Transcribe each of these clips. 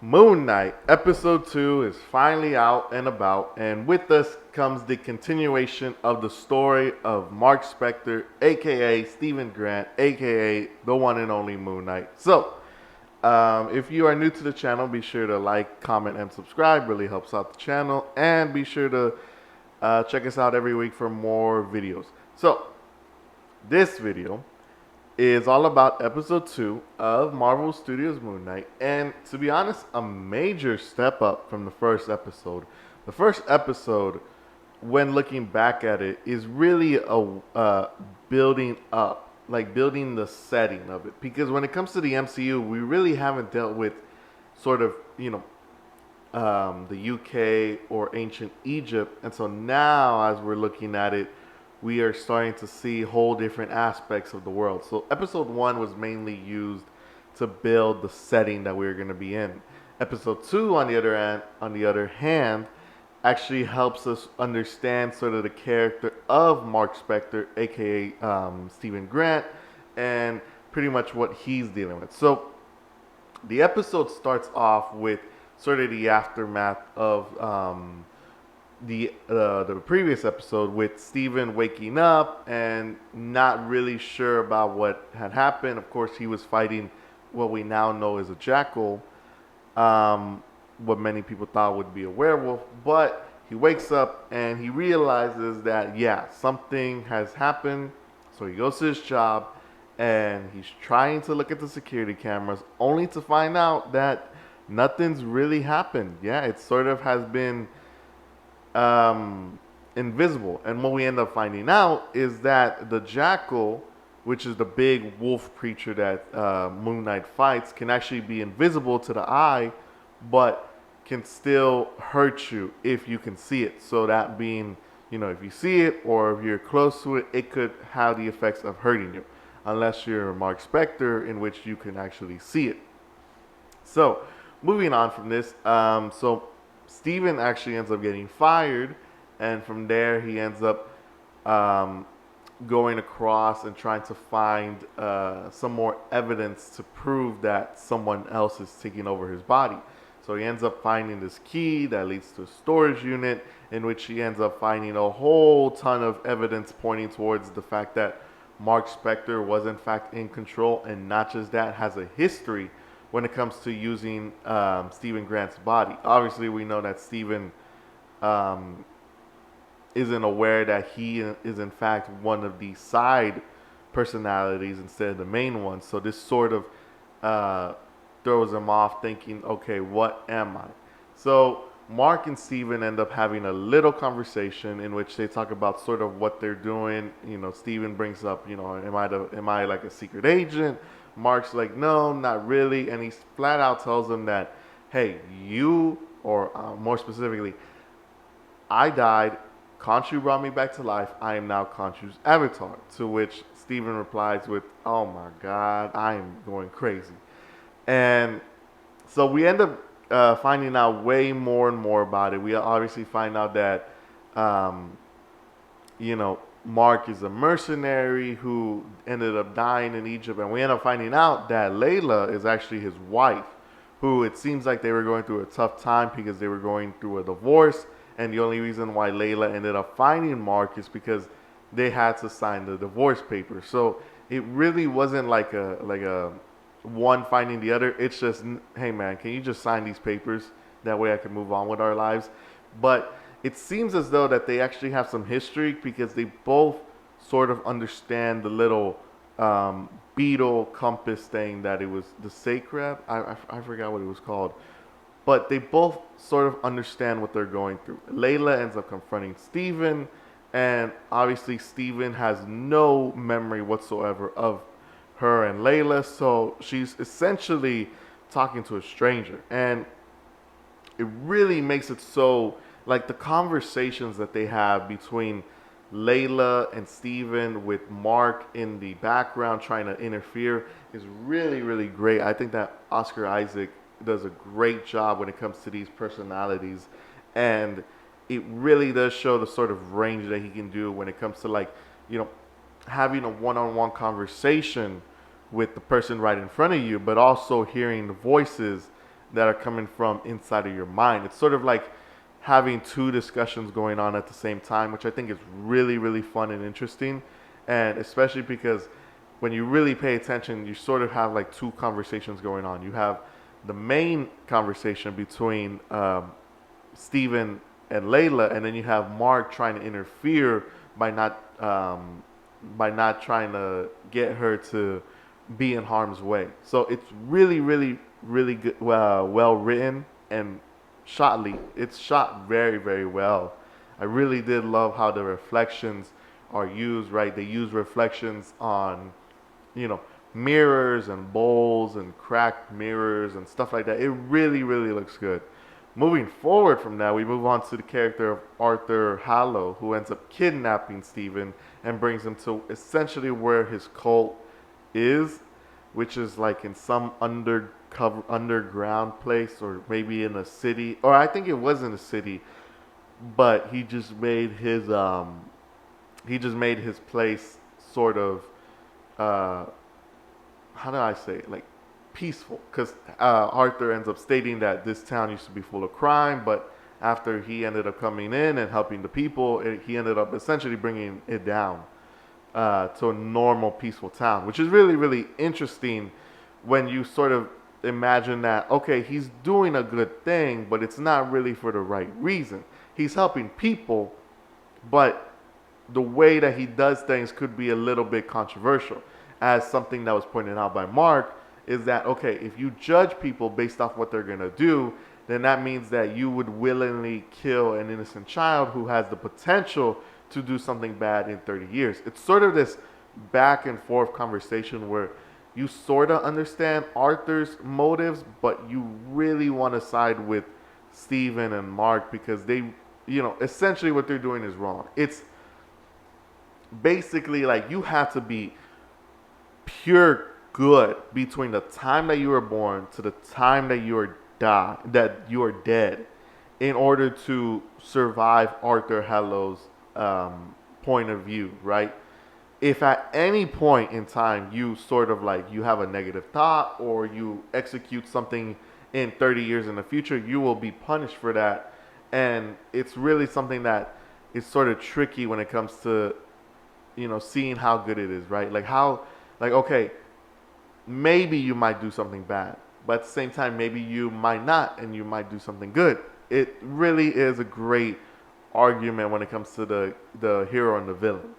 Moon Knight episode 2 is finally out and about, and with us comes the continuation of the story of Mark Spector, aka Stephen Grant, aka the one and only Moon Knight. If you are new to the channel, be sure to like, comment, and subscribe. Really helps out the channel, and be sure to check us out every week for more videos. This video is all about episode 2 of Marvel Studios Moon Knight, and to be honest, a major step up from the first episode. The first episode, when looking back at it, is really a building up, like building the setting of it. Because when it comes to the MCU, we really haven't dealt with sort of, the UK or ancient Egypt, and so now as we're looking at it, we are starting to see whole different aspects of the world. So episode 1 was mainly used to build the setting that we were going to be in. Episode 2, on the other hand, actually helps us understand sort of the character of Mark Spector, aka Stephen Grant, and pretty much what he's dealing with. So the episode starts off with sort of the aftermath of the previous episode, with Steven waking up and not really sure about what had happened. Of course, he was fighting what we now know is a jackal, what many people thought would be a werewolf. But he wakes up and he realizes that, yeah, something has happened. So he goes to his job and he's trying to look at the security cameras, only to find out that nothing's really happened. Yeah, it sort of has been invisible. And what we end up finding out is that the jackal, which is the big wolf creature that Moon Knight fights, can actually be invisible to the eye, but can still hurt you if you can see it. So that being, if you see it or if you're close to it, it could have the effects of hurting you, unless you're Mark Spector, in which you can actually see it. So moving on from this, Steven actually ends up getting fired, and from there he ends up going across and trying to find some more evidence to prove that someone else is taking over his body. So he ends up finding this key that leads to a storage unit, in which he ends up finding a whole ton of evidence pointing towards the fact that Mark Spector was in fact in control, and not just that, has a history when it comes to using Stephen Grant's body. Obviously, we know that Stephen isn't aware that he is in fact one of the side personalities instead of the main one. So this sort of throws him off, thinking, okay, what am I? So Mark and Stephen end up having a little conversation in which they talk about sort of what they're doing. Stephen brings up, am I like a secret agent? Mark's like, no, not really. And he flat out tells him that, hey, you, or more specifically, I died. Khonshu brought me back to life. I am now Khonshu's avatar. To which Steven replies with, oh my God, I am going crazy. And so we end up finding out way more and more about it. We obviously find out that, Mark is a mercenary who ended up dying in Egypt, and we end up finding out that Layla is actually his wife, who it seems like they were going through a tough time because they were going through a divorce, and the only reason why Layla ended up finding Mark is because they had to sign the divorce papers. So it really wasn't like a one finding the other. It's just, hey man, can you just sign these papers? That way I can move on with our lives. But it seems as though that they actually have some history, because they both sort of understand the little beetle compass thing that it was, the sacred. I forgot what it was called. But they both sort of understand what they're going through. Layla ends up confronting Steven, and obviously Steven has no memory whatsoever of her and Layla, so she's essentially talking to a stranger. And it really makes it so, like, the conversations that they have between Layla and Steven, with Mark in the background trying to interfere, is really, really great. I think that Oscar Isaac does a great job when it comes to these personalities, and it really does show the sort of range that he can do when it comes to, like, having a one-on-one conversation with the person right in front of you, but also hearing the voices that are coming from inside of your mind. It's sort of like having two discussions going on at the same time, which I think is really, really fun and interesting. And especially because when you really pay attention, you sort of have like two conversations going on. You have the main conversation between Steven and Layla, and then you have Mark trying to interfere by not trying to get her to be in harm's way. So it's really, really, really good, well written and shotly. It's shot very, very well. I really did love how the reflections are used. Right, they use reflections on, you know, mirrors and bowls and cracked mirrors and stuff like that. It really, really looks good. Moving forward from that, we move on to the character of Arthur Hallow, who ends up kidnapping Stephen and brings him to essentially where his cult is, which is like in some underground place, or maybe in a city, or I think it was in a city, but he just made his place sort of uh, how do I say it? Like peaceful, because Arthur ends up stating that this town used to be full of crime, but after he ended up coming in and helping the people, he ended up essentially bringing it down to a normal, peaceful town, which is really, really interesting when you sort of imagine that, okay, he's doing a good thing, but it's not really for the right reason. He's helping people, but the way that he does things could be a little bit controversial. As something that was pointed out by Mark, is that, okay, if you judge people based off what they're going to do, then that means that you would willingly kill an innocent child who has the potential to do something bad in 30 years. It's sort of this back and forth conversation where you sort of understand Arthur's motives, but you really want to side with Stephen and Mark because they, you know, essentially what they're doing is wrong. It's basically like you have to be pure good between the time that you were born to the time that you are dead in order to survive Arthur Hallow's point of view, right? If at any point in time you sort of like you have a negative thought or you execute something in 30 years in the future, you will be punished for that. And it's really something that is sort of tricky when it comes to, you know, seeing how good it is, right? Like, okay, maybe you might do something bad, but at the same time, maybe you might not, and you might do something good. It really is a great argument when it comes to the hero and the villain.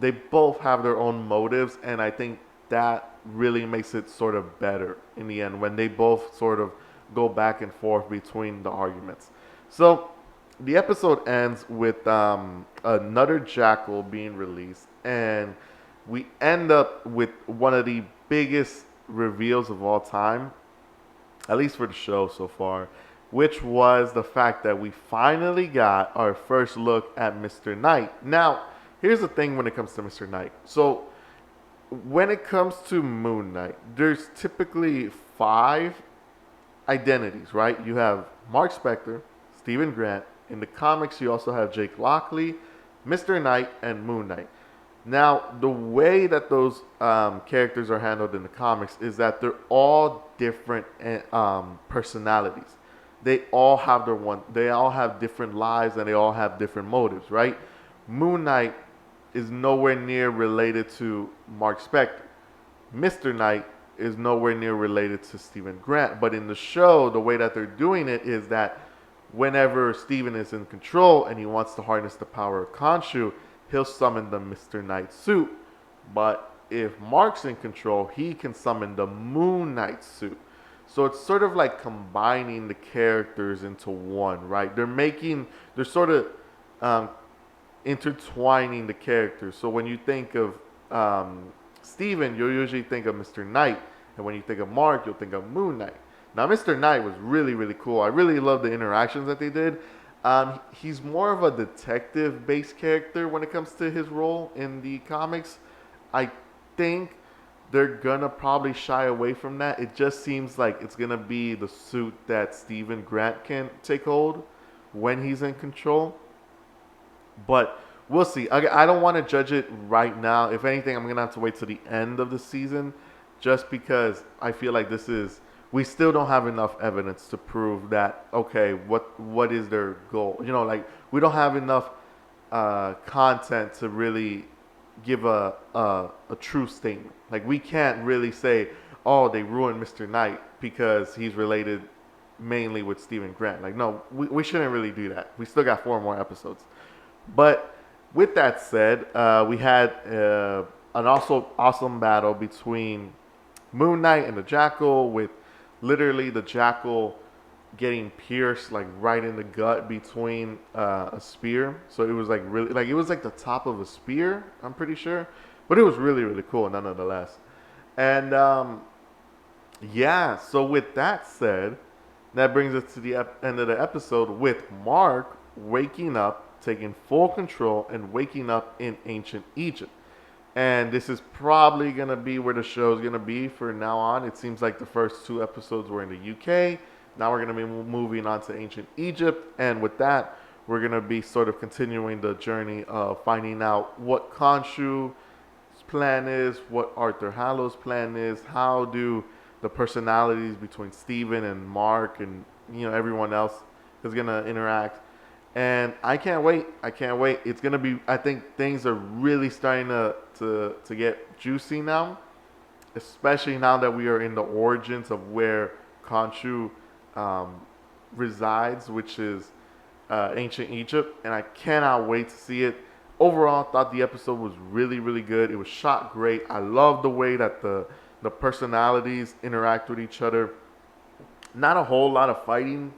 They both have their own motives, and I think that really makes it sort of better in the end when they both sort of go back and forth between the arguments. So the episode ends with another jackal being released, and we end up with one of the biggest reveals of all time, at least for the show so far, which was the fact that we finally got our first look at Mr. Knight. Now, here's the thing when it comes to Mr. Knight. So, when it comes to Moon Knight, there's typically 5 identities, right? You have Mark Spector, Stephen Grant. In the comics, you also have Jake Lockley, Mr. Knight, and Moon Knight. Now, the way that those characters are handled in the comics is that they're all different personalities. They all have they all have different lives and they all have different motives, right? Moon Knight is nowhere near related to Mark Spector. Mr. Knight is nowhere near related to Stephen Grant. But in the show, the way that they're doing it is that whenever Stephen is in control and he wants to harness the power of Khonshu, he'll summon the Mr. Knight suit. But if Mark's in control, he can summon the Moon Knight suit. So it's sort of like combining the characters into one, right? They're sort of intertwining the characters. So when you think of Steven, you'll usually think of Mr. Knight. And when you think of Mark, you'll think of Moon Knight. Now, Mr. Knight was really, really cool. I really love the interactions that they did. He's more of a detective-based character when it comes to his role in the comics. I think they're gonna probably shy away from that. It just seems like it's gonna be the suit that Stephen Grant can take hold when he's in control. But we'll see. I don't want to judge it right now. If anything, I'm gonna have to wait till the end of the season, just because I feel like we still don't have enough evidence to prove that, okay, what is their goal? You know, like, we don't have enough content to really give a true statement. Like, we can't really say, oh, they ruined Mr. Knight because he's related mainly with Stephen Grant. Like, no, we shouldn't really do that. We still got 4 more episodes. But with that said, we had an also awesome battle between Moon Knight and the Jackal, with literally the Jackal getting pierced like right in the gut between a spear. So it was like really, like, it was like the top of a spear, I'm pretty sure, but it was really really cool nonetheless. And yeah, so with that said, that brings us to the end of the episode with Mark waking up, taking full control, and waking up in ancient Egypt. And this is probably going to be where the show is going to be for now on. It seems like the first 2 episodes were in the UK. Now we're going to be moving on to ancient Egypt. And with that, we're going to be sort of continuing the journey of finding out what Khonshu's plan is, what Arthur Hallow's plan is, how do the personalities between Steven and Mark and, you know, everyone else is going to interact. And I can't wait. I can't wait. It's going to be, I think things are really starting to get juicy now, especially now that we are in the origins of where Khonshu resides, which is ancient Egypt. And I cannot wait to see it. Overall, thought the episode was really, really good. It was shot great. I love the way that the personalities interact with each other. Not a whole lot of fighting.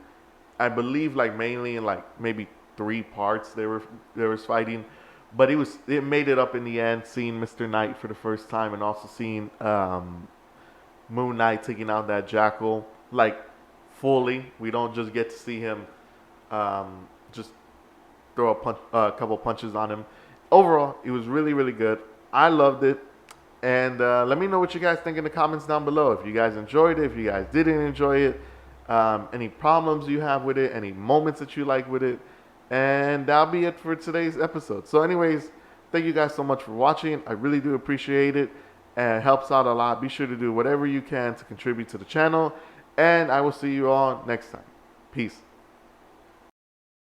I believe like mainly in like maybe 3 parts there was fighting, but it made it up in the end. Seeing Mr. Knight for the first time, and also seeing Moon Knight taking out that Jackal like fully. We don't just get to see him just throw a couple punches on him. Overall, it was really really good. I loved it. And let me know what you guys think in the comments down below. If you guys enjoyed it, if you guys didn't enjoy it, any problems you have with it, any moments that you like with it. And that'll be it for today's episode. So anyways, thank you guys so much for watching. I really do appreciate it, and it helps out a lot. Be sure to do whatever you can to contribute to the channel, and I will see you all next time. Peace.